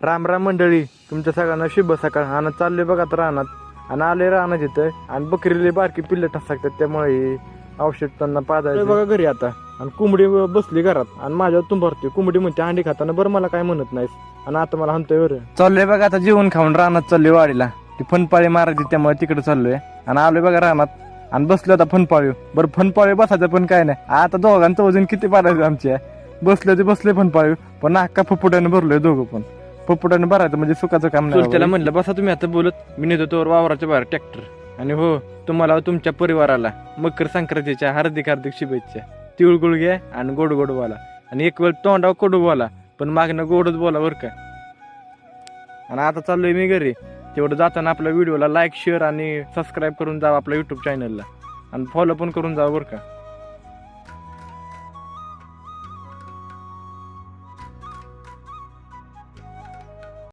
राम राम मंडळी, तुमच्या सगळ्यांना शुभ सकाळ. आणि चाललोय बघा आता रानात, आणि आले रानात तिथं, आणि बकरीले बारकी पिल्लं टाकतात, त्यामुळे औषध त्यांना पाजायचं बघा घरी आता. आणि कोंबडी बसली घरात आणि माझ्यावर तुंबरते. कोंबडी म्हणते अंडी खाताना, बरं मला काय म्हणत नाहीस, आणि आता मला म्हणतोय बरं. चाललोय बघा आता जेवण खाऊन रानात चाललोय वाडीला. ती फनपाळी मारायची त्यामुळे तिकडे चाललोय, आणि आलोय बघा रानात आणि बसलो आता फनपाळी. बरं फनपाळी बसायचं पण काय नाही, आता दोघांचं वजन किती पाडायचं आमच्या. बसले ते बसले फनपाळी, पण अख्खा फुफुट्याने भरलोय दोघं पण. फुफुट्याने भरायचं म्हणजे सुखाचं काम नाही. त्याला म्हणलं बसा तुम्ही आता बोलत, मी नेतो तोवर वावराच्या बाहेर ट्रॅक्टर. आणि हो, तुम्हाला तुमच्या परिवाराला मकर संक्रांतीच्या हार्दिक हार्दिक शुभेच्छा. तिळगुळ घ्या आणि गोड गोड बोला, आणि एक वेळ तोंडावर कडू बोला, पण मागणं गोडच बोला बरं का. आणि आता चाललोय मी घरी. तेवढं जाताना आपल्या व्हिडिओला लाईक, शेअर आणि सबस्क्राईब करून जावं आपल्या युट्यूब चॅनलला, आणि फॉलो पण करून जावं बरं का.